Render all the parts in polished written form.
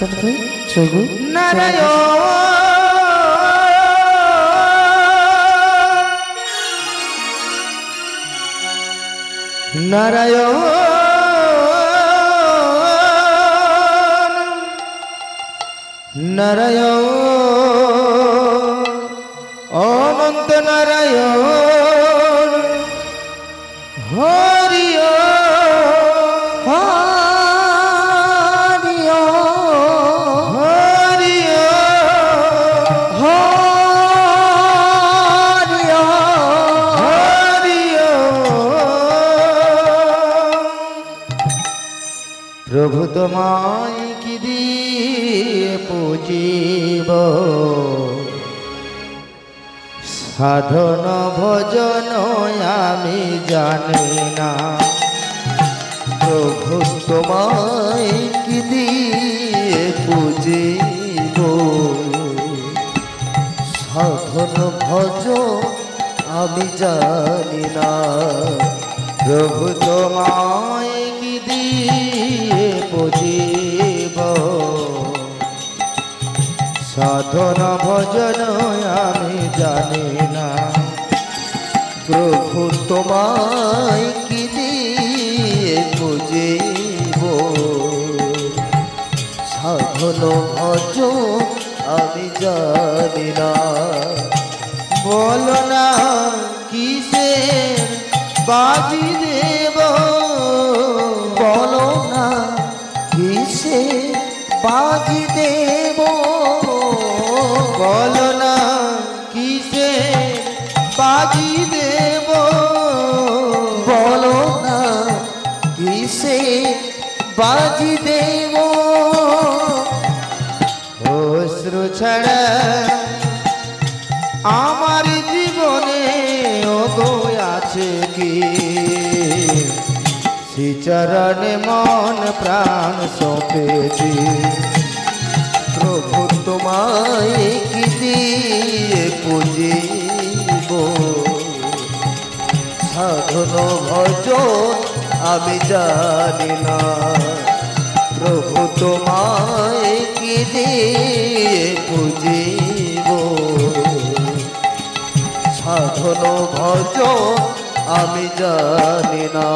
चंद्र जोगु नारायण नारायण नारायण अनंत नारायण हरि प्रभु तमाय कि दिए पूजिब साधन भजन आमी जानी ना प्रभु तमाय कि दिए पूजिब साधन भजन आमी जानी ना प्रभु तमाय कि दिए पूजिब साधन भजन आमी जानी ना प्रभु तमाय कि दिए पूजिब साधन भजन आमी जानी ना बोलो ना किसे बाजी देव बोलो ना किसे बाजी देव बोलो ना किसे बाजी देव बोलो ना किसे बाजी देव अश्रु छाड़ा आमार जीवने ओगो आछे कि श्रीचरणे मन प्राण सौंपेছি प्रभु तमाय कि दिए पूजिब साधन भजन आमी जानी ना प्रभु तमाय कि दिए पूजिब साधन भजन आमी जानी ना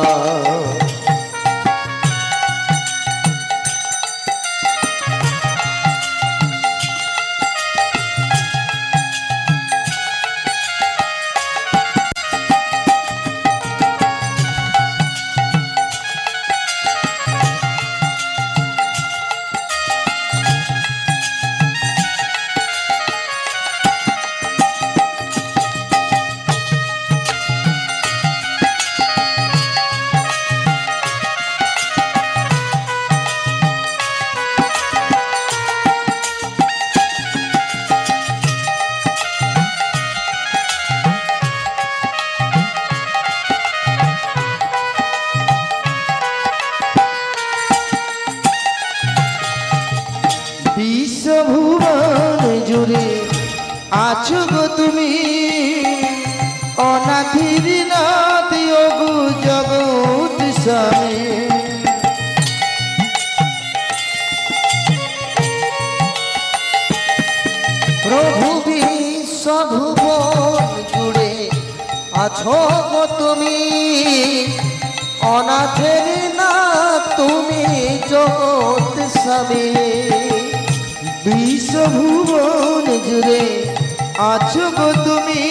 विश्वभुवन जुड़े आছো गो तुमी अनाथिर नाथ ओगो जगत स्वामी प्रभु विश्वभुवन जुड़े आছো गो तुमी अनाथेर नाथ तुमी जगत स्वामी विश्वभुवन जुड़े आছো गो तुमी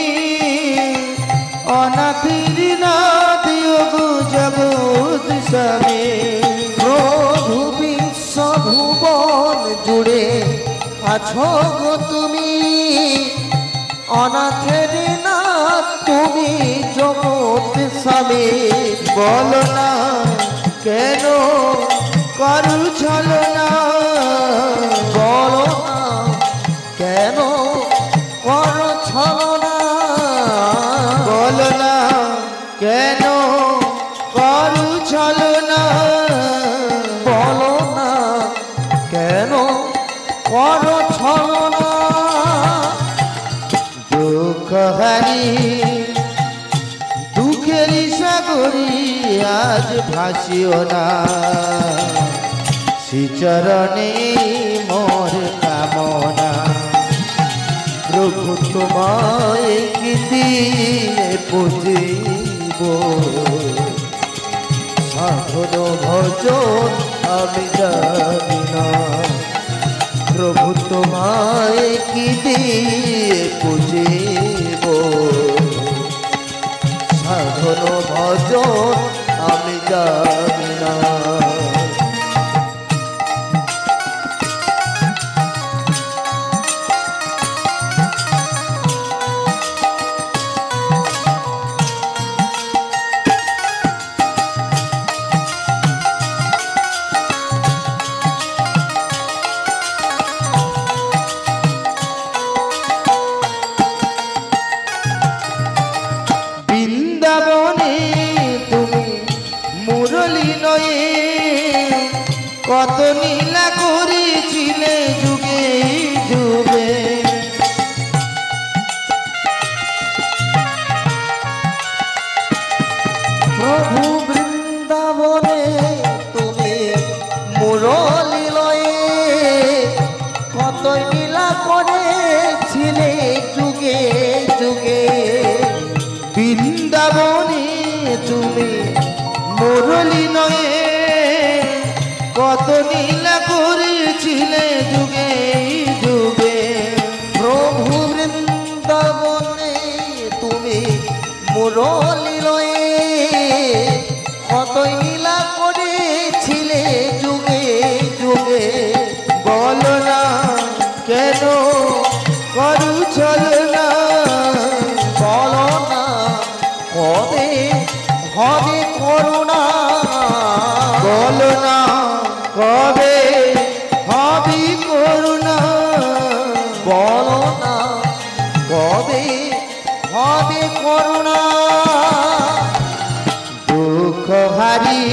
अनाथिर नाथ ओगो जगत स्वामी प्रभु विश्वभुवन जुड़े आছো गो तुमी अनाथेर नाथ तुमी जगत स्वामी बोलो ना केनो करु छलना बोलो ना केनो करो छलना बोलो ना केनो करु छलना बोलो ना केनो करो छलना दुख हारी दुखेरी सागरी आज भासियो ना श्रीचरणे প্রভু তোমায় কি দিয়ে পুজিব সাধন ভজন আমি জানি না প্রভু তোমায় কি দিয়ে পুজিব সাধন ভজন আমি জানি না কত নীলা করেছিলে যুগে যুগে প্রভু বৃন্দাবনে তুমি মুরলী লয়ে কত লীলা করেছিলে যুগে যুগে বৃন্দাবনে তুমি মুরলী নয়ে কত নীলা করেছিলে যুগে যুগে প্রভু বৃন্দাবনে তুমি মুরলী লয়ে কতই লীলা করেছিলে যুগে যুগে বলো না কেন করু ছলনা বলো না কবে হবে করুণা বলো না কবে হবি করুণা বলো না কবে হবে করুণা দুঃখ হারি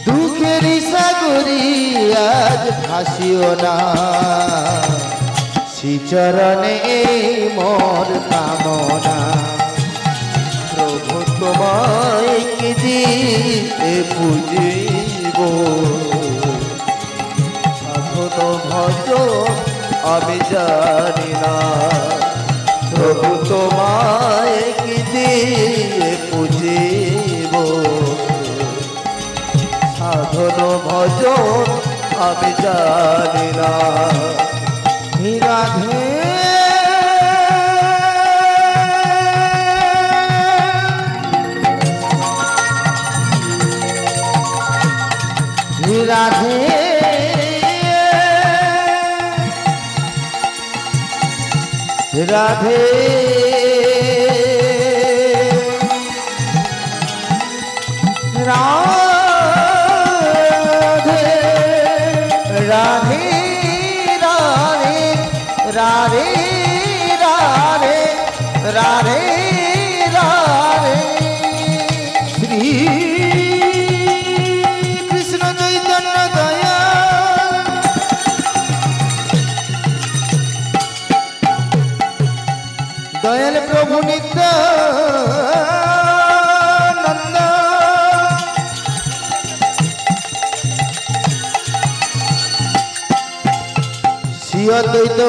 দুঃখের সাগরি আজ ভাসিও না শ্রীচরণে মোর কামনা প্রভু তোমায় কি দিয়ে পুজিব সাধন ভজন আমি জানি না প্রভু তোমায় কি দিয়ে পুজিব সাধন ভজন আমি জানি না রাধে রাধে রাধে রাধে রাধে রাধে রাধে রাধে রাধে রাধে শ্রী কৃষ্ণ চৈতন্য দয়া দয়াল প্রভু নিত্যানন্দ শ্রী অদ্বৈত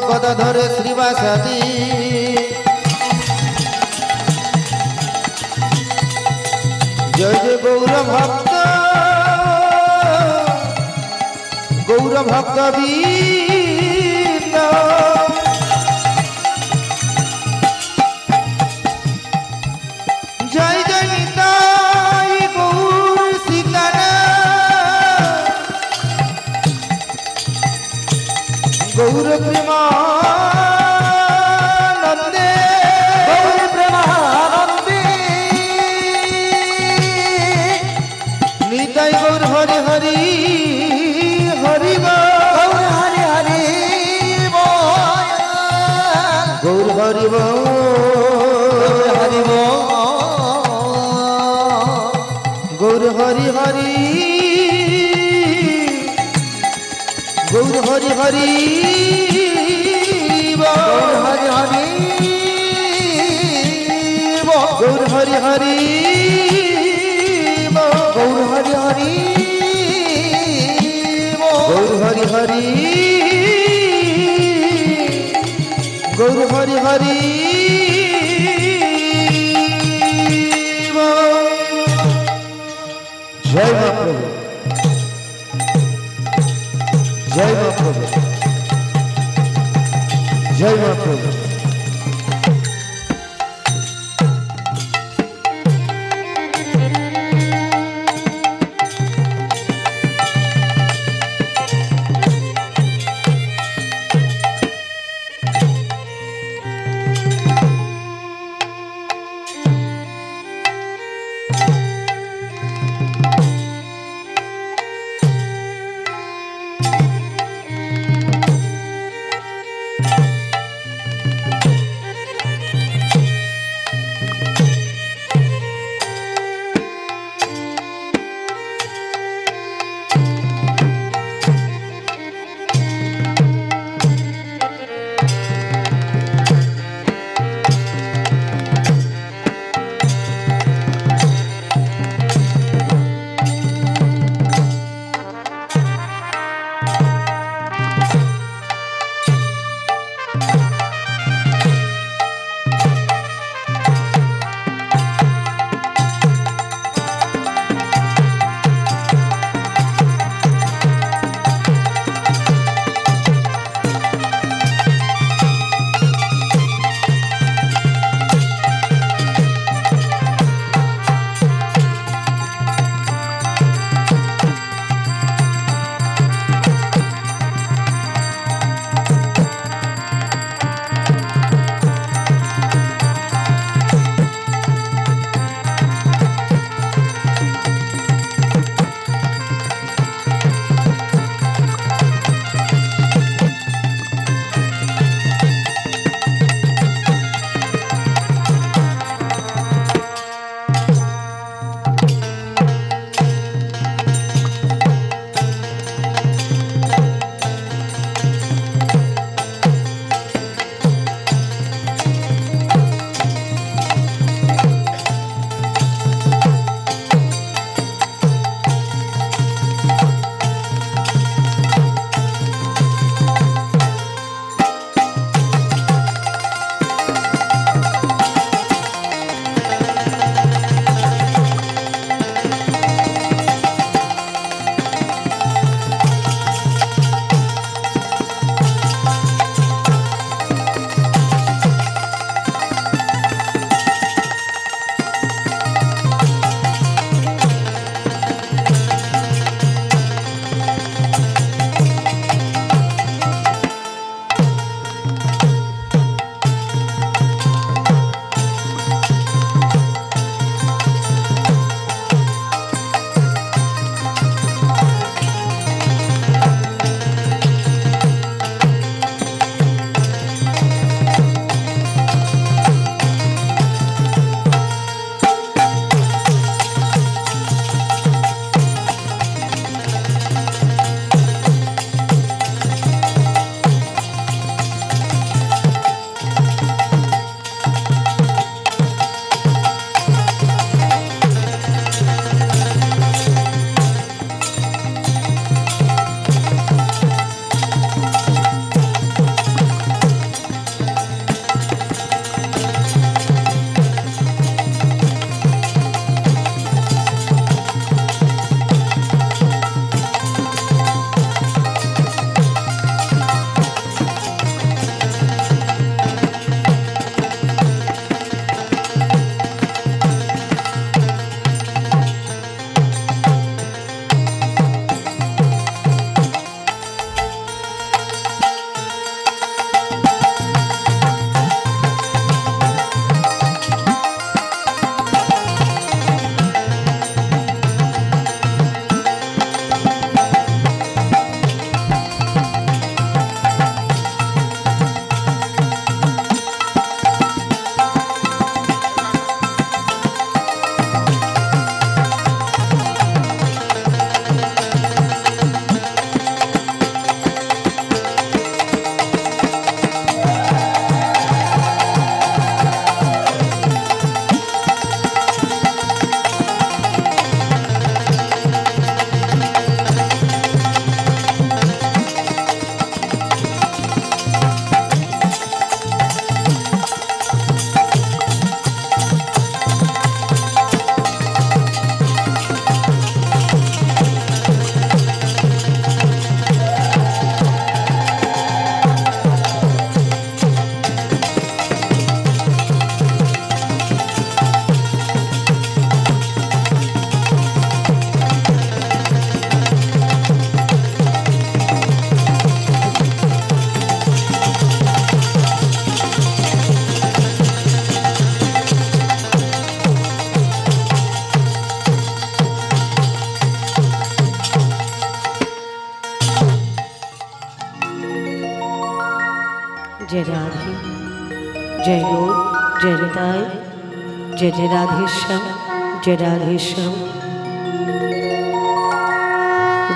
গদাধর শ্রীবাসাদি জয় জয় গৌর ভক্ত বৃন্দ জয় জয় নিতাই গৌর সীতারাম গৌর প্রেমানন্দে গৌর প্রেমানন্দে নিতাই গৌর হরি হরি হরি গৌর হরি হরি বল গৌর হরি হরি বল গৌর হরি হরি গৌর হরি হরি গৌর হরি হরি গৌর হরি হরি গৌর হরি হরি গৌর হরি হরি গৌর হরি হরি জয় মহাপ্রভু জয় মহাপ্রভু জয় মহাপ্রভু। जय गौर जय निताय जय जय राधेश्याम जय राधेश्याम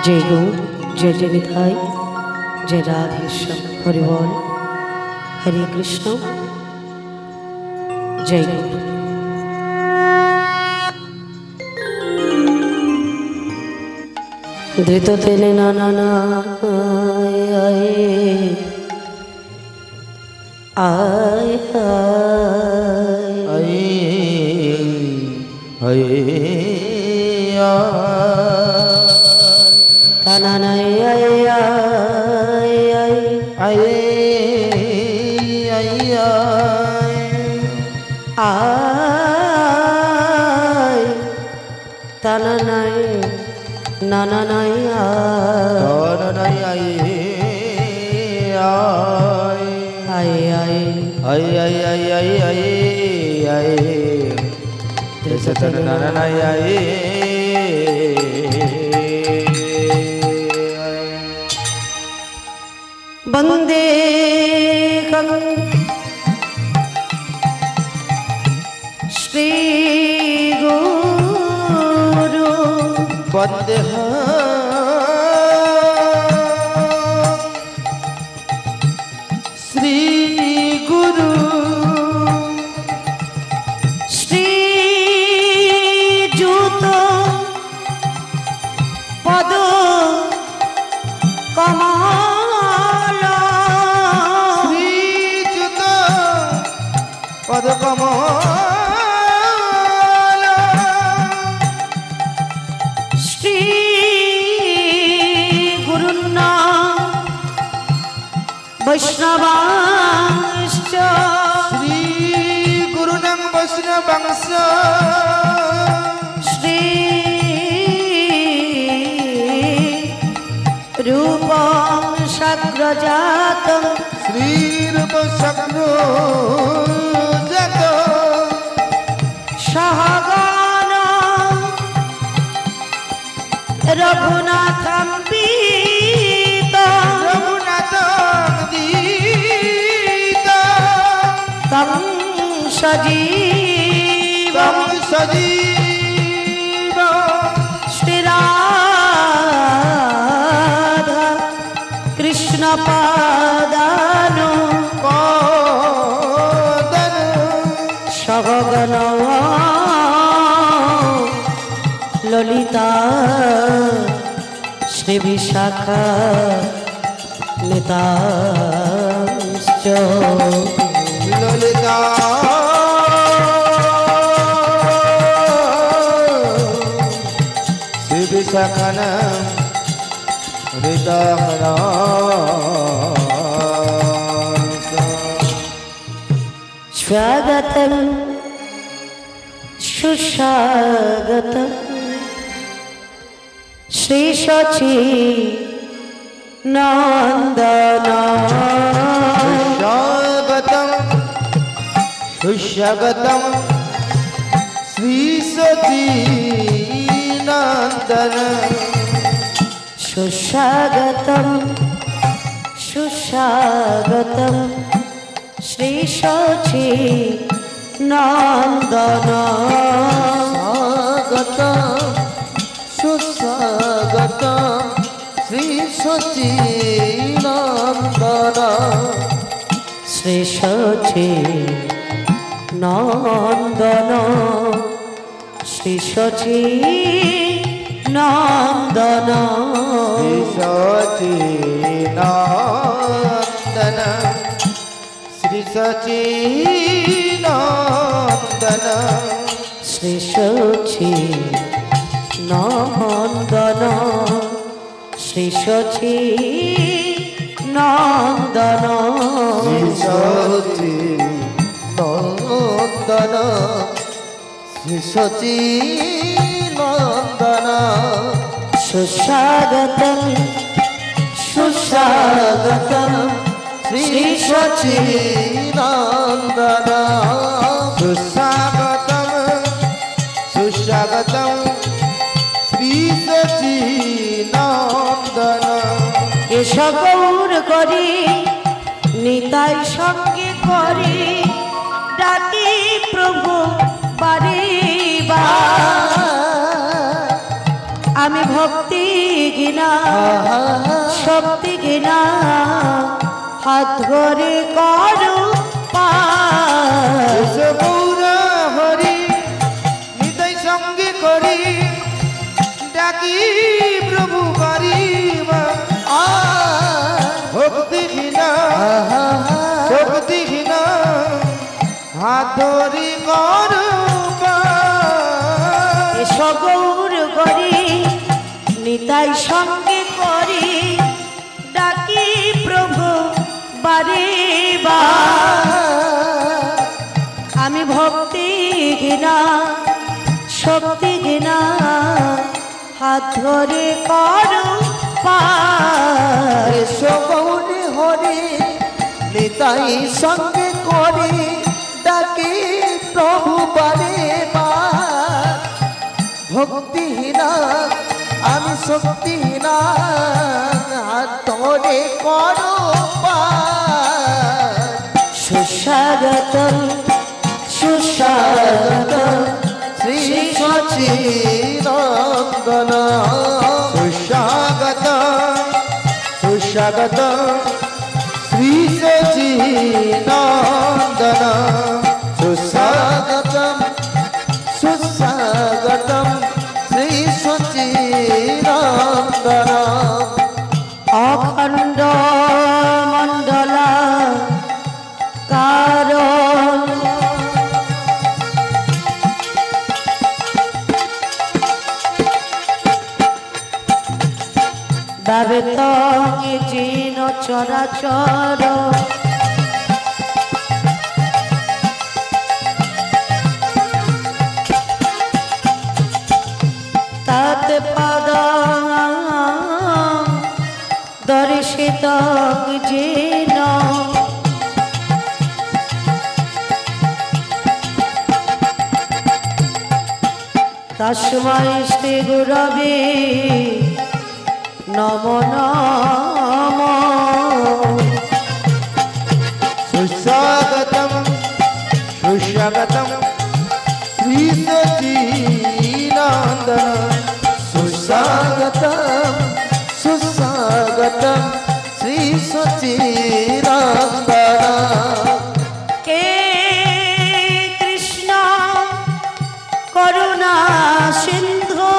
जय गौर जय जय निताय जय राधेश्याम हरि बोल हरे कृष्ण जय गौर धृत तेने नाना आए वंदे श्री गुरु वंदे श्री गुरु श्री जूत पद कमल श्रीजुत पद कमल श्री गुरुन्ना वैष्णवांश्च श्री गुरुनं वैष्णवंश श्री रूपं शक्रजातं श्रीरूप शक्रो जग सहगण रघुनाथं पीतं रघुनाथ दीत तं सजीवं तम सजीव श्रीराधा कृष्णपादानु पादन सहगण ललिता श्री विशाखा नितांश्च ललिता श्री विशाखन हृदयना स्वागतं सुस्वागतं श्री सची नंदना स्वागतम सुस्वागतम श्री सच्चिदानंदन सुस्वागतं सुस्वागतं श्री सची नंदना सुस्वागतम श्री सच्चिदानंदन श्री सची नंदन श्री सची नंदन सच्चिदानंदन श्री सच्चिदानंदन श्री सची नंदन श्री सची नंदन नंदन श्री सच्चिदानंदन सुस्वागतं सुस्वागतं श्री सच्चिदानंदन सुस्वागतम सुस्वागतम श्री सच्चिदानंदन এসব গৌর করি নিতাই সঙ্গে করি শক্তি ঘৃণা হাত ধরে করো পার। গৌর হরি নিতাই সঙ্গে করি ডাকি প্রভু করিবা ভক্তিহীনা শক্তিহীনা হাত ধরি করবা। এসো গৌর করি নিতাই সঙ্গে করি ডাকি প্রভু বারে বার। আমি ভক্তি ঘৃণা শক্তি ঘৃণা হাত ধরে করো পার। এসো গৌরী হরি নিতাই সঙ্গে করি ডাকি প্রভু বারে বার। ভক্তিহীনা আমি শক্তিহীনা হাত ধরে করো পার। সুস্বাগতম সুস্বাগতম শ্রী সচিদানন্দন সুস্বাগত সুস্বাগত শ্রী সচিদানন্দন সুস্বাগতম সুস্বাগতম শ্রী সচিদানন্দন অখণ্ড মণ্ডলা কারণ দাবেতং জিন চরাচর তৎ পদ দর্শিত যেন তস্मै শ্রী গুরবে নমো নমো। সুস্বাগতম সুস্বাগতম শ্রী সচিদানন্দন সুস্বাগতম সুস্বাগতম শ্রী সচিদানন্দন কে কৃষ্ণ করুণা সিন্ধু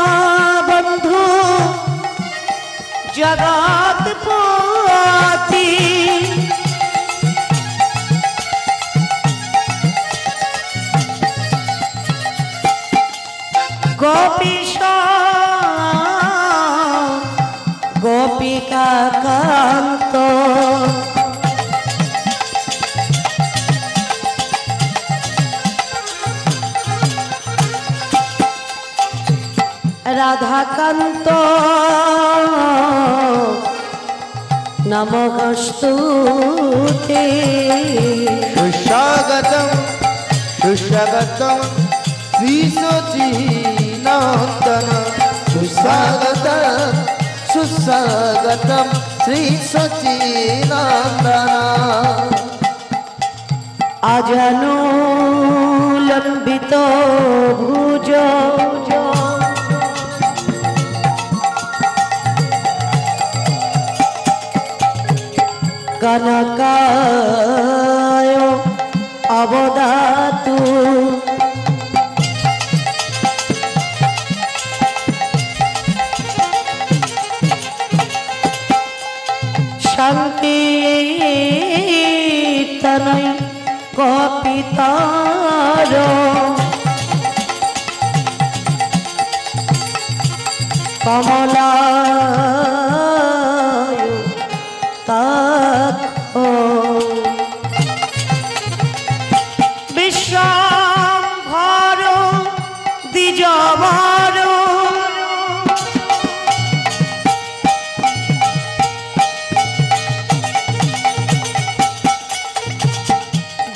দীনবন্ধু জগৎপতি গোপীশ গোপিকা কান্ত রাধাকান্ত নমস্তুতে। সুস্বাগতম সুস্বাগতম শ্রী সচিদানন্দন সুস্বাগতম সুস্বাগতম শ্রী সচিদানন্দন আজানুলম্বিত ভুজ কনকায় অবদাতু সংকীর্তনৈ কপিতার কমলায় তক্ষ বিশ্বম্ভর দ্বিজবর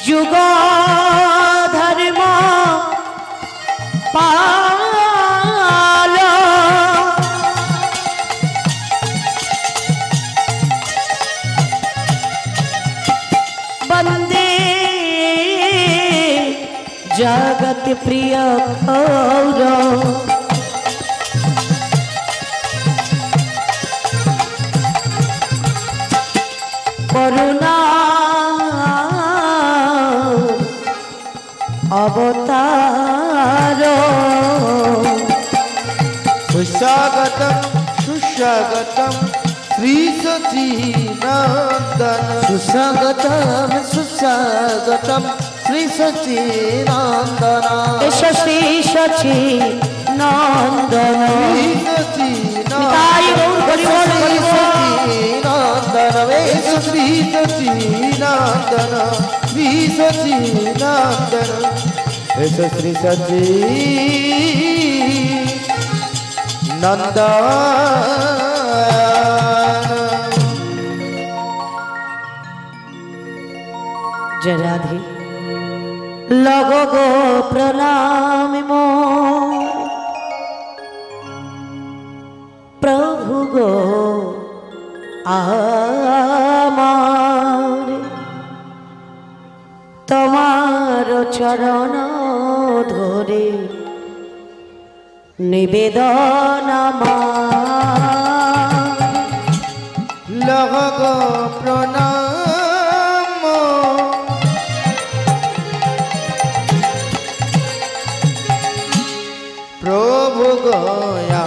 যুগ ধর্ম পাল জগৎ প্রিয় গৌর করুণা অবতার सुस्वागतम सुस्वागतम श्री सच्चिदानंदन সুস্বাগতম সুস্বাগতম শ্রী সচিনন্দন এস শ্রী সচি নন্দন श्री सच्चिदानंदन তাই গৌর হরি বল হরি বল। সচিনন্দন श्री सच्चिदानंदन श्री सच्चिदानंदन ऐसा श्री सच्चिदानंदन जय राधे लगो गो प्रणाम मो प्रभु गो आमार तमार चरण धरे निवेदन আমার लग प्रणाम प्रभु गया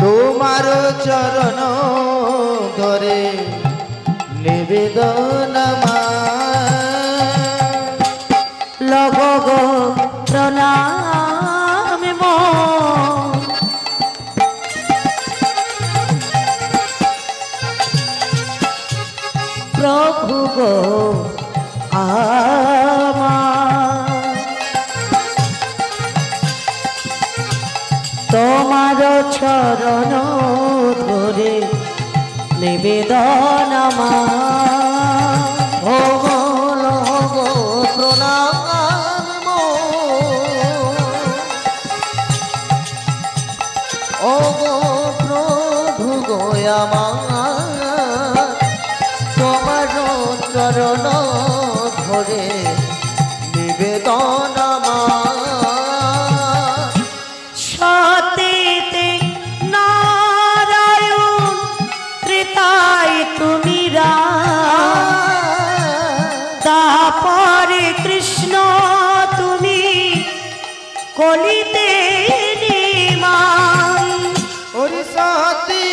তোমার চরণ ধরে নিবেদন লগ গো প্রণাম মো প্রভু গো আমার তোমার চরণ ধরে নিবেদন আমার ভগল গো প্রণাম ও গো প্রভু গো আমার তোমার চরণ ধরে নিবেদন আমার সতীতে নারায়ণ ত্রিতাই তুমি তারপরে কৃষ্ণ তুমি কলিতে নিমাই ওরিশাতি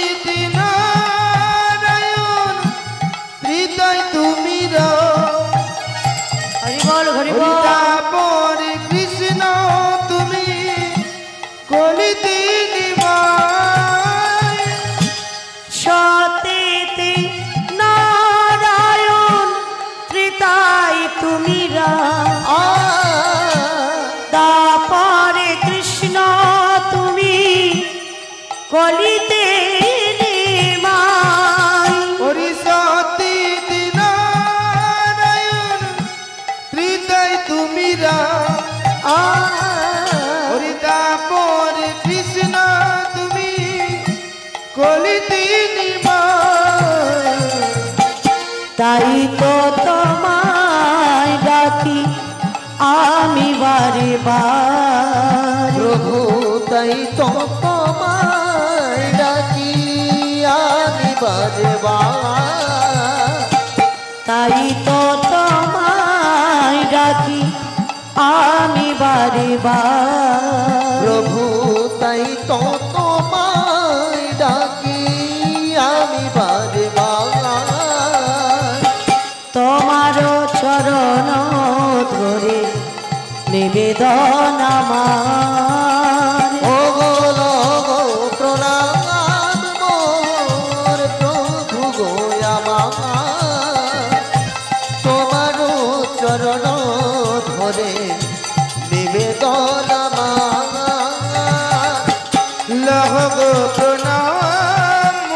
নারায়ণ হৃদয় তুমি হরি বল হরি বল তারপরে কৃষ্ণ তুমি কলিতে নিমাই সতীতে নারায়ণ ত্রিতাই তুমি তারপরে কৃষ্ণ তুমি কলিতে নিমাই ওরিশাতি নারায়ণ হৃদয় তুমি ওরি তারপরে কৃষ্ণ তুমি কলিতে নিমাই তাই তো তোমায় ডাকি আমি বারে বার প্রভু তাই তো তোমায় ডাকি আমি বারে বার তাই তো তোমায় ডাকি আমি বারে বার প্রভু তাই তো তোমায় ডাকি আমি বারে বার তোমার চরণ ধরে নিবেদন আমার ও গো লগো প্রণাম মোর প্রভু গো আমার তোমার চরণ ধরে নিবেদন আমার লহগ প্রণাম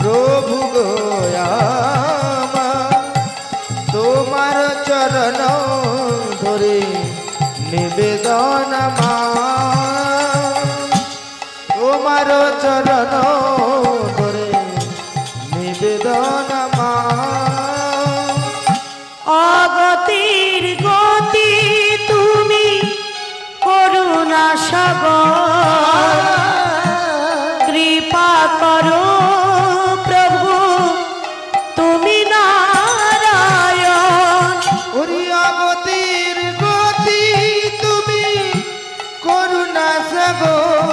প্রভু গোয়ামা তোমার চরণ ধরে নিবেদন তোমার চরণ ধরে নিবেদন করো প্রভু তুমি নারায়ণ। ওরে অগতির গতি তুমি করুণা সাগর।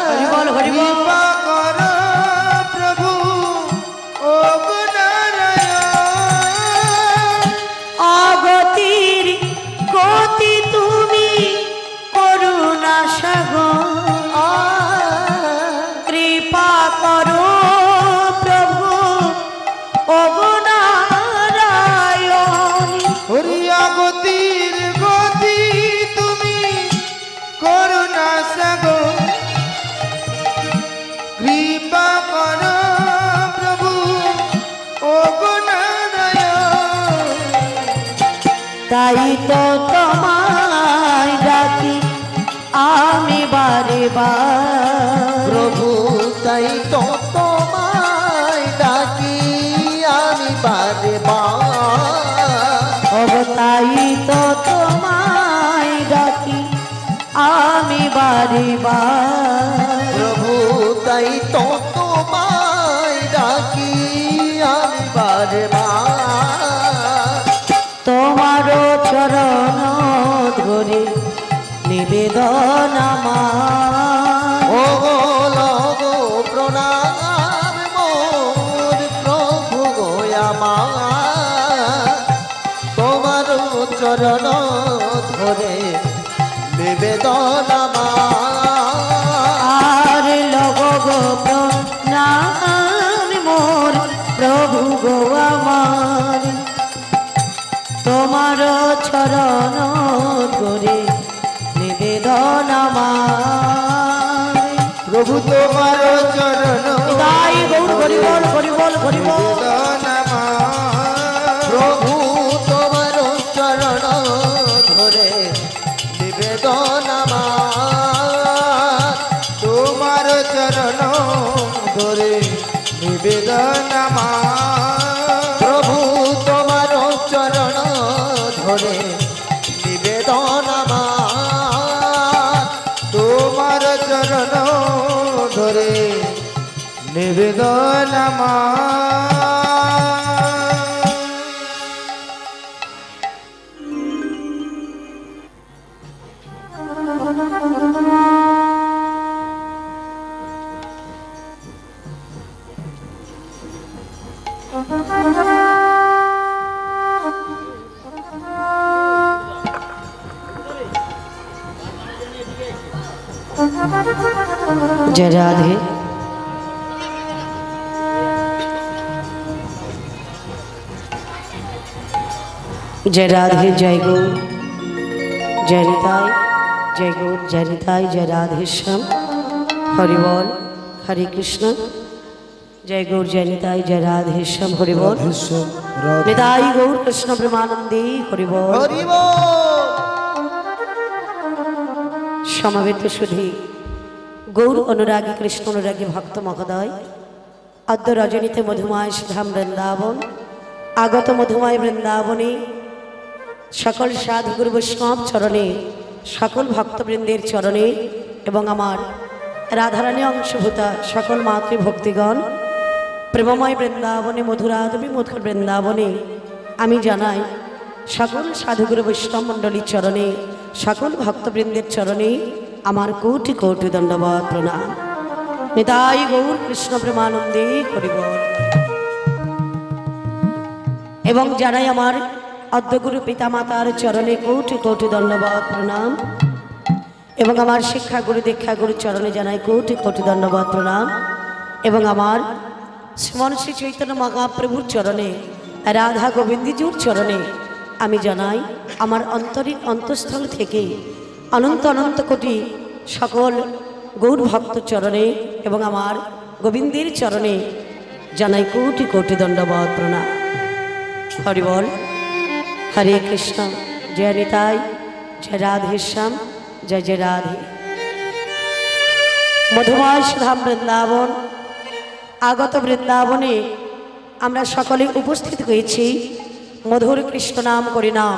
হরি বল হরি বল। কৃপা করো প্রভু ও গো নারায়ণ। অগতির গতি তুমি করুণা সাগর। কৃপা করো প্রভু ওগো নারায়ণ। ওরে অগতির গতি তুমি করুণা সাগর। কৃপা করো প্রভু ও গো নারায়ণ। তাই তো তোমায় ডাকি আমি বারে বার। প্রভু তাই তো তোমায় ডাকি আমি বারে বার। তাই তো তোমায় ডাকি আমি বারে বার। প্রভু তাই তো তোমায় ডাকি আমি বারে বার। তোমার চরণ ধরে নিবেদন আমার। ও লগো প্রণাম মোর প্রভু গো আমার। তোমার চরণ ধরে নিবেদন আমার। আর লগ গো প্রণাম মোর প্রভু গো আমার। তোমার চরণ ধরে নিবেদন আমার। প্রভু তোমার চরণ তাই গৌর হরি বল হরি বল হরি বল। নিবেদন আমার। প্রভু তোমার চরণ ধরে নিবেদন আমার। তোমার চরণ ধরে নিবেদন আমার। প্রভু তোমার চরণ ধরে নিবেদন আমার। তোমার চরণ ধরে নিবেদন আমার। जय राधे। जय राधे जय गौर जय निताई जय गौर जय निताई जय राधे श्याम। हरि बोल हरे कृष्ण। जय गौर जय निताई जय राधे श्याम। हरि बोल निताई गौर कृष्ण प्रेमानंदी। हरि बोल হরি বল। समवेत सुधी गौर अनुरागी कृष्ण अनुरागी भक्त महोदय अद्य रजनीते मधुमय श्रीधाम वृंदावन आगत मधुमय वृंदावने सकल साधुगुरु वैष्णव चरणे सकल भक्तवृंदेर चरणे एवं आमार राधारानी अंशभूता सकल मातृभक्तिगण प्रेममय वृंदावने मधुराधवी मधुर वृंदावने आमी जानाई सकल साधुगुरु वैष्णव मंडली चरणे सकल भक्तवृंदेर चरणे आमार कोटि कोटि दंडवत प्रणाम। निताई गौर कृष्ण प्रेमानंदे हरि बोल। एवं जानाई आमार अद्यगुरु पितामातार चरणे कोटि कोटि दंडवत प्रणाम। एवं आमार शिक्षा गुरु दीक्षा गुरु चरणे जानाई कोटि कोटि दंडवत प्रणाम। एवं आमार श्रीमन श्री चैतन्य महाप्रभुर चरणे राधा गोविंदजीर चरणे आमी जानाई आमार अंतरिक अंतस्थल थेके अनंत अनंत कोटि सकल गौर भक्त चरणे एवं आमार गोविंदेर चरणे जानाई कोटि कोटि दंडवत प्रणाम। हरि बोल हरे कृष्ण। जय निताई जय राधे श्याम जय जय राधे। मधुमय श्रीधाम वृंदावन आगत वृंदावने आमरा सकले उपस्थित हয়েছি मधुर कृष्ण नाम करि नाम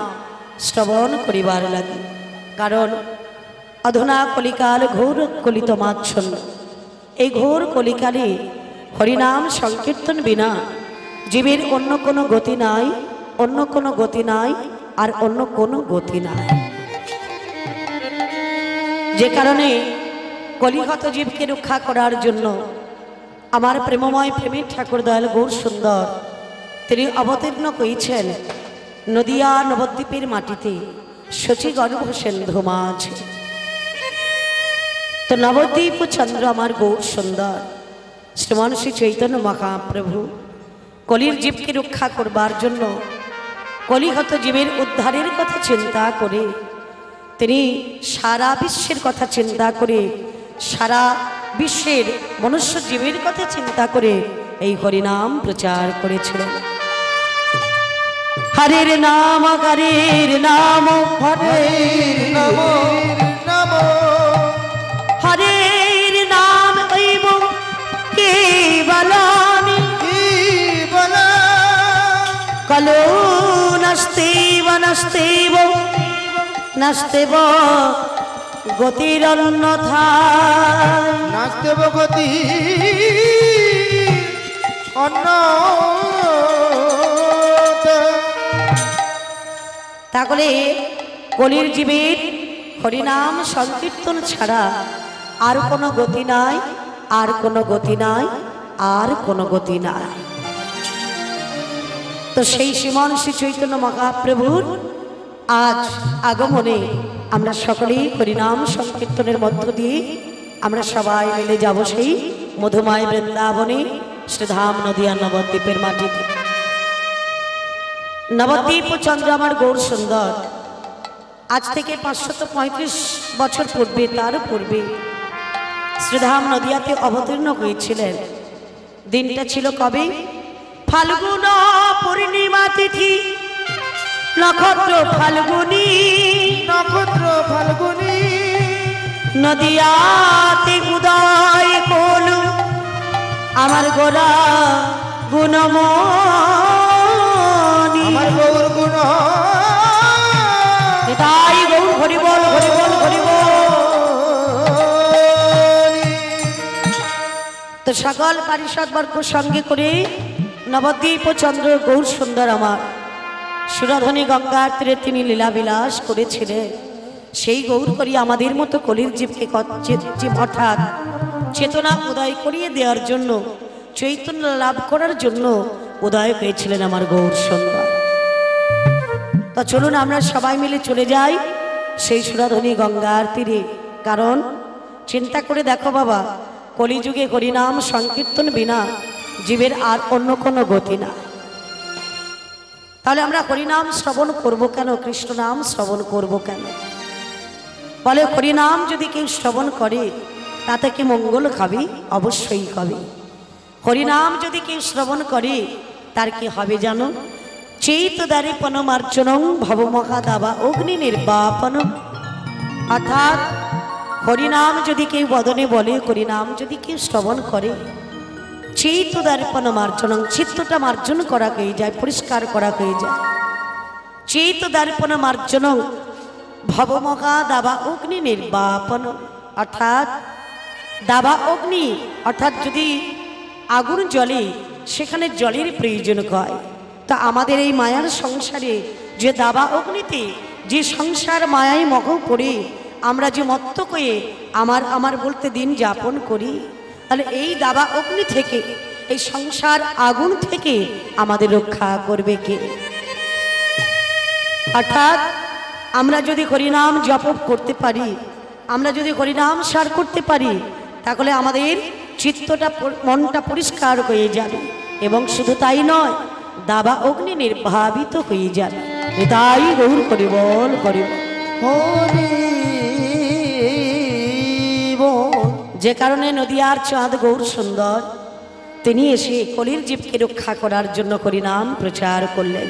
श्रवण करिबार लागि। कारण अधुना कलिकाल घोर कलितमाच्छन्न এই ঘোর কলিকালে হরিনাম সংকীর্তন বিনা জীবের অন্য কোনো গতি নাই, অন্য কোনো গতি নাই, আর অন্য কোনো গতি নাই। যে কারণে কলিহত জীবকে রক্ষা করার জন্য আমার প্রেমময় প্রেমের ঠাকুর দয়াল গৌর সুন্দর তিনি অবতীর্ণ করেছেন নদিয়া নবদ্বীপের মাটিতে শচীগর্ভ সিন্ধু মাঝে। তো নবদ্বীপ চন্দ্র আমার গৌর সুন্দর শ্রীমান শ্রী চৈতন্য মহাপ্রভু কলির জীবকে রক্ষা করবার জন্য, কলিহত জীবের উদ্ধারের কথা চিন্তা করে তিনি সারা বিশ্বের কথা চিন্তা করে, সারা বিশ্বের মনুষ্য জীবের কথা চিন্তা করে এই হরিনাম প্রচার করেছিলেন। হরের নাম হরের নাম হরের নাম নাম হরের নাম ঐব কেবলানি কেবলা কলো নস্তেব নস্তেব নস্তেব গতির অন্যথায় নাস্তেব গতি অন্য। তাহলে কলির জীবের হরিনাম সংকীর্তন ছাড়া আর কোনো গতি নাই, আর কোনো গতি নাই, আর কোনো গতি নাই। তো সেই শ্রীমান শ্রী চৈতন্য মহাপ্রভুর আজ আগমনে আমরা সকলেই হরিনাম সংকীর্তনের মধ্য দিয়ে আমরা সবাই মিলে যাব সেই মধুময় বৃন্দাবনে শ্রীধাম নদিয়া নবদ্বীপের মাটিতে। নবদ্বীপ চন্দ্র আমার গৌর সুন্দর আজ থেকে 535 বছর পূর্বে, তার পূর্বে শ্রীধাম নদিয়াতে অবতীর্ণ হয়েছিলেন। দিনটা ছিল কবে? ফাল্গুন পূর্ণিমা তিথি, নক্ষত্র ফাল্গুনি, নক্ষত্র ফাল্গুনি, নদিয়াতে উদয় কলু আমার গোরা গুণমণি। আমার গৌর গুণ তাই গৌর হরিবল হরিবল হরিবল। তো সকল পারিষদ বর্গ সঙ্গে করে নবদ্বীপ চন্দ্র গৌর সুন্দর আমার সুরধনী গঙ্গার তীরে তিনি লীলাবিলাস করেছিলেন। সেই গৌর করি আমাদের মতো কলির জীবকে হঠাৎ চেতনা উদয় করিয়ে দেওয়ার জন্য, চৈতন্য লাভ করার জন্য উদয় হয়েছিলেন আমার গৌর সুন্দর। তা চলুন আমরা সবাই মিলে চলে যাই সেই সুরধনী গঙ্গার তীরে। কারণ চিন্তা করে দেখো বাবা, কলিযুগে হরিনাম সংকীর্তন বিনা জীবের আর অন্য কোনো গতি না। তাহলে আমরা হরিনাম শ্রবণ করব কেন? কৃষ্ণ নাম শ্রবণ করব কেন? বলে হরিনাম যদি কেউ শ্রবণ করে তাতে কি মঙ্গল খাবে? অবশ্যই হবে। হরিনাম যদি কেউ শ্রবণ করে তার কি হবে জানো? চৈতদারে পনমার্চনং ভবমহাদাবা অগ্নি নির্বাপনম। অর্থাৎ হরিনাম যদি কেউ বদনে বলে, হরিনাম যদি কেউ শ্রবণ করে, চৈতদারে পনমার্চনং, চিত্তটা মার্জন করা হয়ে যায়, পরিষ্কার করা হয়ে যায়। চৈতদারে পনমার্চনং ভবমহাদাবা অগ্নি নির্বাপনম। অর্থাৎ দাবা অগ্নি, অর্থাৎ যদি আগুন জ্বলে সেখানে জলের প্রয়োজন হয়। তা আমাদের এই মায়ার সংসারে যে দাবা অগ্নিতে যে সংসার মায়ায় মহ করে আমরা যে মত্ত করে আমার আমার বলতে দিন যাপন করি, তাহলে এই দাবা অগ্নি থেকে, এই সংসার আগুন থেকে আমাদের রক্ষা করবে কে? অর্থাৎ আমরা যদি হরিনাম জপ করতে পারি, আমরা যদি হরিনাম সার করতে পারি, তাহলে আমাদের চিত্তটা মনটা পরিষ্কার হয়ে যাবে। এবং শুধু তাই নয়, দাবা অগ্নি নির্ভাবিত হয়ে যাবে। তাই গৌর করিবল করিব। যে কারণে নদিয়ার চাঁদ গৌর সুন্দর তিনি এসে কলির জীবকে রক্ষা করার জন্য হরিনাম প্রচার করলেন।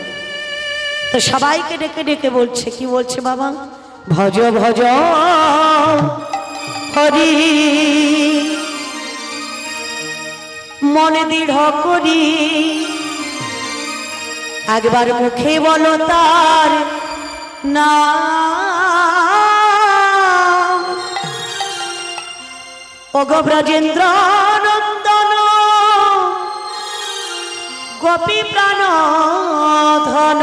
তো সবাইকে ডেকে ডেকে বলছে, কি বলছে বাবা? ভজ ভজ হরি মনে দৃঢ় করি, একবার মুখে বলো তার নাম। ওগো ব্রজেন্দ্র গোপী প্রাণ ধন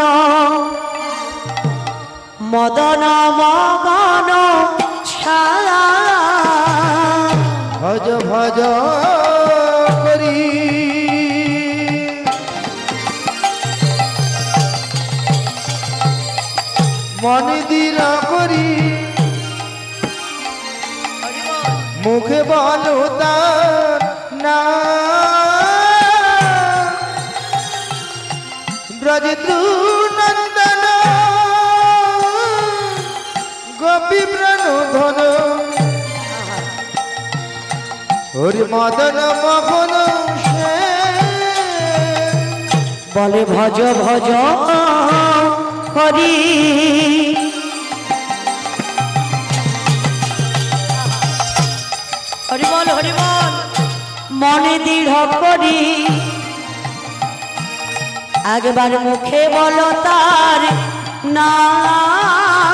মদন মগন ছায়া ভজ ভজ করি মনে দিরা করি মুখে বলো তার না ব্রজেন্দ্র নন্দন গোপী প্রাণ ধন হরি মদন মোহন সে বলে ভজ ভজ হরি হরি বল মনে দৃঢ় করি একবার মুখে বলো তার নাম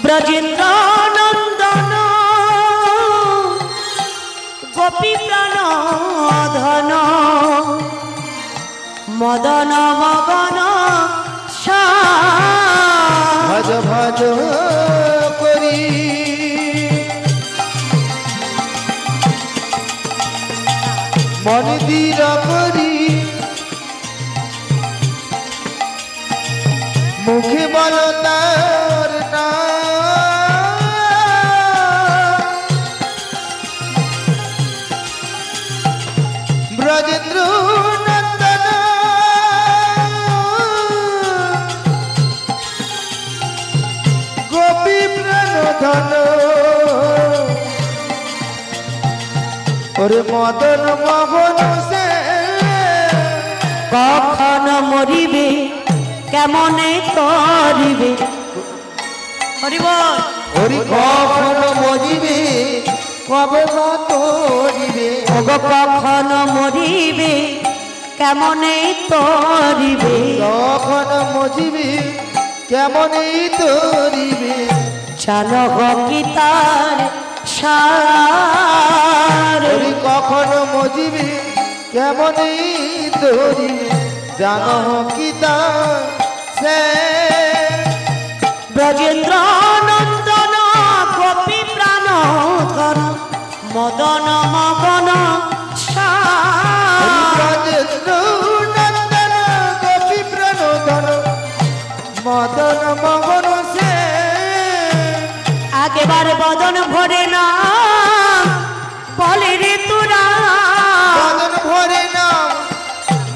ব্রজেন্দ্র নন্দন গোপী প্রাণ ধন মদন মগন ভজ ভজ করি মন দৃঢ় করি মুখে বলো তার ব্রজেন্দ্র নন্দন গোপী প্রাণ ধন ওরে মদন মোহন সে কখন মরিবে কেমনে করিবে হরিবল ওরে কখন মজিবে কবে মা তোরিবে ওগো কখন মরিবে কেমনে তরিবে কখন মজিবে কেমনই তোরিবে জানহ কি তার সার ওরে কখন মজিবে কেমনই তোরিবে জানো কি তা সে ব্রজেন্দ্র নন্দন গোপী প্রাণ ধন মদন মগন ব্রজেন্দ্র নন্দন গোপী প্রাণ ধন মদন মগন সে আগেবার বদন ভরে না বলে রে তোরা বদন ভরে না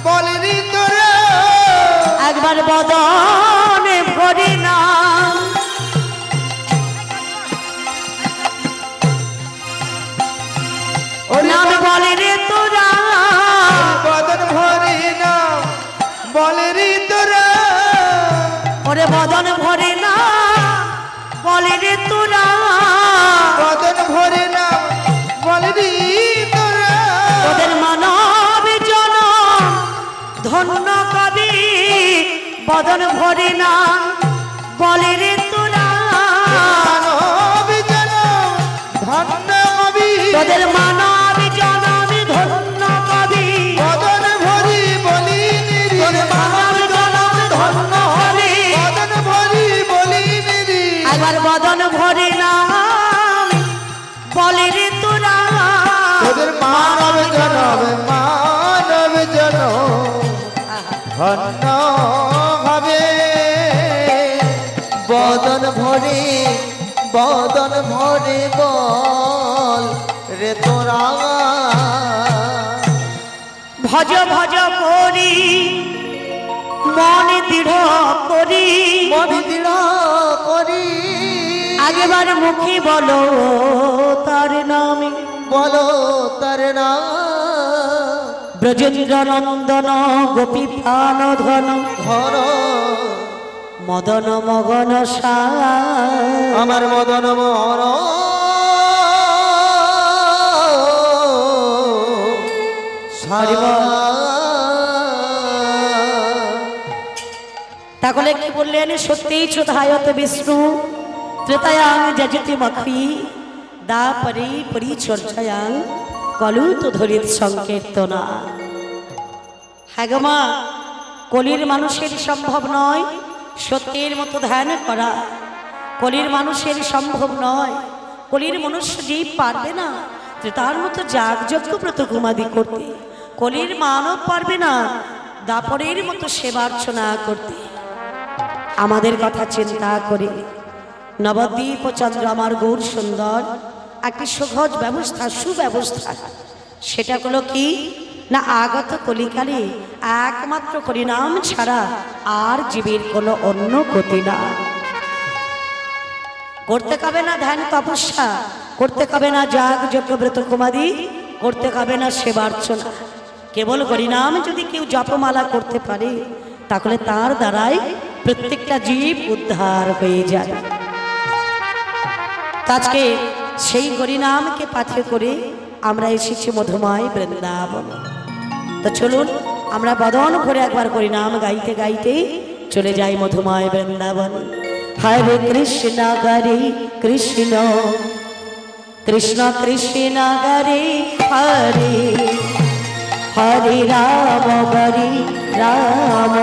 বলে রে তোরা একবার বদন ভরে না নাম বলে রে তোরা বদন ভরে না বলে রে তোরা ওরে বদন ভরে না বলে রে তোরা বদন ভরে না বলে রে তোরা ওদের মানব জন ধন্য কবি বদন ভরে না বলে রে তোরা মানব জন ধন্য কবি তোদের মানব জন ধন্য কবি বদন ভরি বলি নিরি তোদের মানব জন ধন্য হরি বদন ভরি বলি নিরি একবার বদন ভরে না বলে রে তোরা তোদের মানব জন ধন্য হবে বদন ভরে বল রে তোরা ভজ ভজ করি মন দৃঢ় করি মন দৃঢ় করি আগেবার মুখে বলো তার নামে বলো তার না ব্রজেন্দ্র নন্দন গোপী প্রাণ ধন ধর মদন মগন আমার মদন মোহন তাহলে কি বললেন সত্যিই ছোধায়ত বিষ্ণু ত্রেতায়াং যজতি মখি দা পরি পরিচর্যায়াং কলুত ধরিত সংকীর্তনা। হ্যাঁ গো মা, কলির মানুষের সম্ভব নয় সত্যের মতো ধ্যান করা, কলির মানুষের সম্ভব নয়, কলির মনুষ্য জীব পারবে না তার মতো যাগযজ্ঞ ব্রতঘুমাদি করতে, কলির মানব পারবে না দাপরের মতো সেবার্চনা করতে। আমাদের কথা চিন্তা করে নবদ্বীপ ও চন্দ্র আমার গৌর সুন্দর একটি সহজ ব্যবস্থা, সুব্যবস্থা। সেটা হলো কি না, আগত কলিকালে একমাত্র হরিনাম ছাড়া আর জীবের কোনো অন্য গতি না। করতে হবে না ধ্যান তপস্যা, করতে হবে না যাগ যজ্ঞ ব্রত কুমাদি, করতে হবে না সেবার্চনা। কেবল হরিনাম যদি কেউ জপমালা করতে পারে তাহলে তার দ্বারাই প্রত্যেকটা জীব উদ্ধার হয়ে যায়। আজকে সেই হরিনামকে পাথে করে আমরা এসেছি মধুময় বৃন্দাবন। তো চলুন আমরা বদন ভরে একবার হরিনাম গাইতে গাইতে চলে যাই মধুময় বৃন্দাবন। হরে কৃষ্ণ হরে কৃষ্ণ কৃষ্ণ কৃষ্ণ হরে হরে, হরে রাম হরে রাম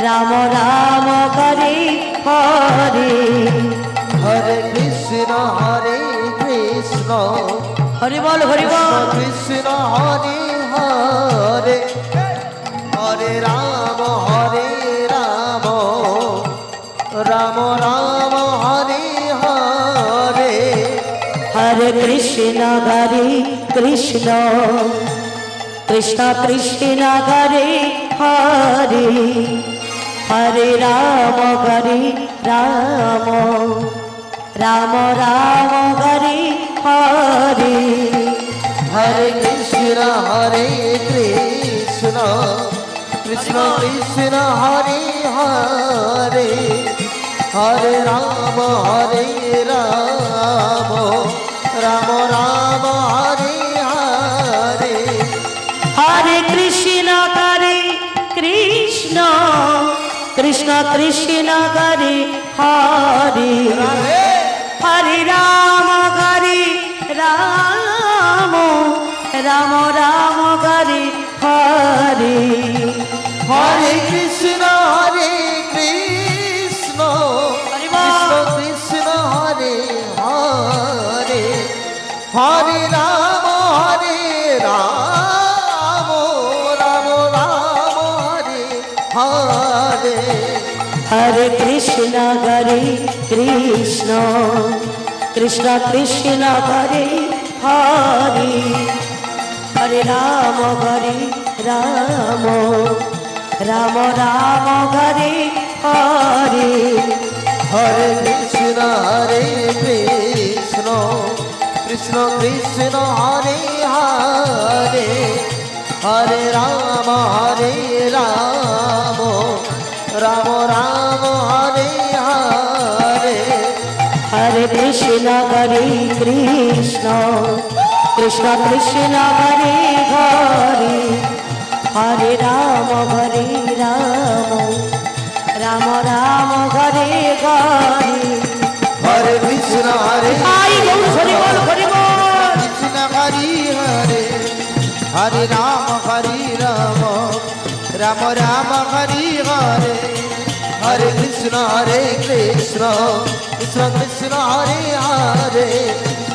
রাম রাম হরে হরে, হরে কৃষ্ণ হরি বল হরি বল, কৃষ্ণ হরে হরে, হরে রাম রাম রাম হরে হরে, হরে কৃষ্ণ হরে কৃষ্ণ কৃষ্ণ কৃষ্ণ হরে হরে, হরে রাম রাম রাম রাম হরে হরে, হরে কৃষ্ণ কৃষ্ণ কৃষ্ণ হরে হরে, হরে রাম রাম রাম হরে হরে, হরে কৃষ্ণ হরে কৃষ্ণ কৃষ্ণ কৃষ্ণ হরে হরে, হরে রাম রাম রাম রাম হরে হরে, হরে কৃষ্ণ কৃষ্ণ কৃষ্ণ হরে হরে, হরে রাম রাম রাম হরে হরে, হরে কৃষ্ণ কৃষ্ণ কৃষ্ণ কৃষ্ণ হরে হরে, হরে রাম রাম রাম রাম হরে হরে, হরে কৃষ্ণ কৃষ্ণ কৃষ্ণ কৃষ্ণ হরে হরে, হরে রাম রাম রাম হরে হরে, হরে কৃষ্ণ কৃষ্ণ কৃষ্ণ কৃষ্ণ হরে হরে, হরে রাম রাম রাম হরে হরে, হরে কৃষ্ণ আই গৌর হরি বল হরি বল, কৃষ্ণ হরি হরে, হরে রাম রাম রাম হরি হরে, হরে কৃষ্ণ কৃষ্ণ কৃষ্ণ কৃষ্ণ হরে হরে,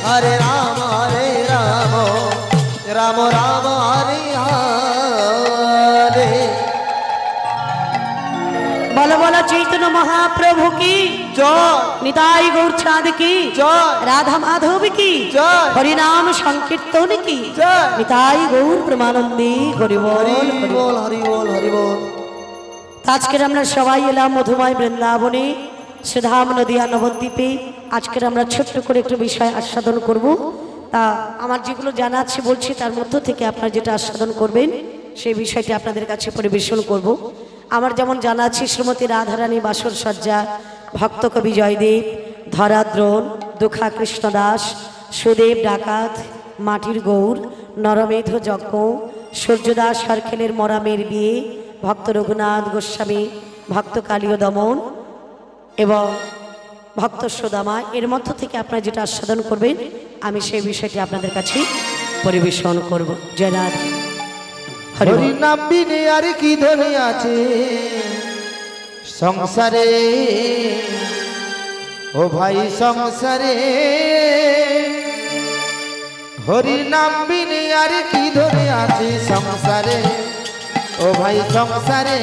হরে রাম রাম রাম হরে হরে। বল বল চৈতন্য মহাপ্রভু কি জয়, নিতাই গৌর চাঁদ কি জয়, রাধা মাধব কি জয়, হরিনাম সংকীর্তন কি জয়। নিতাই গৌর প্রেমানন্দী হরি বল হরি হরি বল। বল হরি বল হরি বল। আজকের আমরা সবাই এলাম মধুময় বৃন্দাবনে, সুধাম নদিয়া নবদ্বীপে। আজকের আমরা ছোট্ট করে একটু বিষয় আস্বাদন করব। তা আমার যেগুলো জানা আছে বলছি, তার মধ্য থেকে আপনারা যেটা আস্বাদন করবেন সেই বিষয়টি আপনাদের কাছে পরিবেশন করব। আমার যেমন জানা আছে, শ্রীমতী রাধারানী বাসর সজ্জা, ভক্ত কবি জয়দেব, ধরাদ্রোণ, দুঃখা কৃষ্ণদাস, সুদেব ডাকাত, মাটির গৌর, নরমেধ যজ্ঞ, সূর্যদাস সরখেলের মরামের বিয়ে, ভক্ত রঘুনাথ গোস্বামী, ভক্ত কালীয় দমন এবং ভক্ত সুদামা, এর মধ্য থেকে আপনারা যেটা আস্বাদন করবেন আমি সেই বিষয়টি আপনাদের কাছে পরিবেশন করব। জয় রাধে। হরি বল। হরি নাম বিনে আর কি ধনে আছে সংসারে, ও ভাই সংসারে। হরি নাম বিনে আর কি ধনে আছে সংসারে, ও ভাই সংসারে।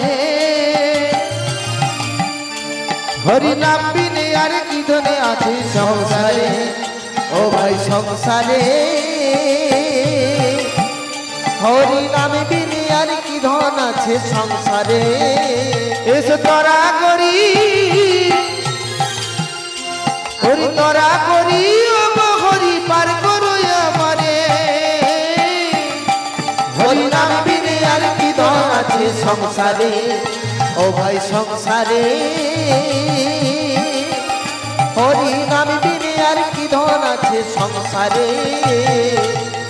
হরি নাম বিনে আর কি ধনে আছে সংসারে, ও ভাই সংসারে হরি নামে বিনে আর কি ধন আছে সংসারে। এসো তরা করি, হরি তরা করি, ও গো হরি পার করো আমারে। হরি নাম বিনে আর কি ধন আছে সংসারে, ও ভাই সংসারে। হরি নাম বিনে আর কি ধন আছে সংসারে।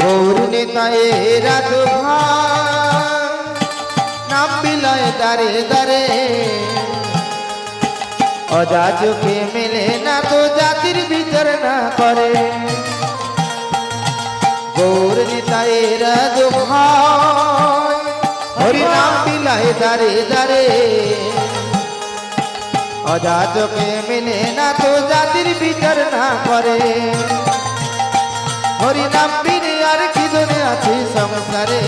গৌর নেতায়ে রাধু নাম বিলায় দারে দারে। অজাজকে মেলে না তো জাতির বিচার না করে। গৌর নেতায়ে রাধু হরি নাম বিলায় দারে দারে। অজাজকে মেলে না তো জাতির বিচার না করে। হরি নাম বিনে আর কি ধনে আছে সংসারে,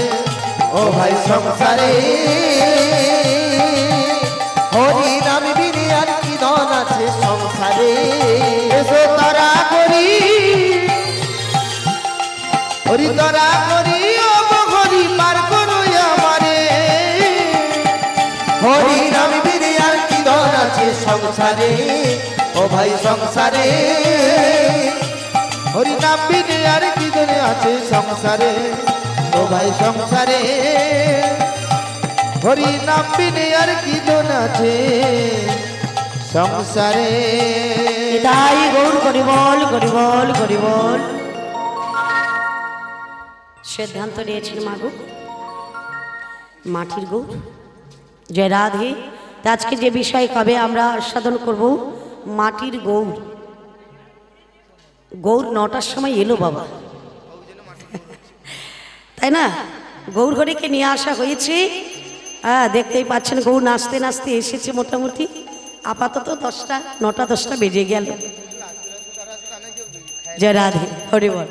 ও ভাই সংসারে হরি নাম বিনে আর কি ধন আছে সংসারে। এসো তারা করি, হরি তারা করি, ও গো হরি পার করো আমারে। হরি নাম বিনে আর কি ধন আছে সংসারে, ও ভাই সংসারে। হরি নাম বিনে আর কি ধনে আছে সংসারে, ও ভাই সংসারে। হরি নাম বিনে আর কি ধন আছে সংসারে। তাই গৌর করি বল, করি বল, করি বল। সিদ্ধান্ত নিয়েছেন মাগো মাটির গৌর। জয় রাধে। তা আজকে যে বিষয় কবে আমরা আস্বাদন করব মাটির গৌর। গৌর 9টার সময় এলো বাবা, তাই না? গৌর ঘরেকে নিয়ে আসা হয়েছে। হ্যাঁ, দেখতেই পাচ্ছেন গৌর নাচতে নাচতে এসেছে। মোটামুটি আপাতত 9টা 10টা বেজে গেল। জয় রাধে। হরি বল।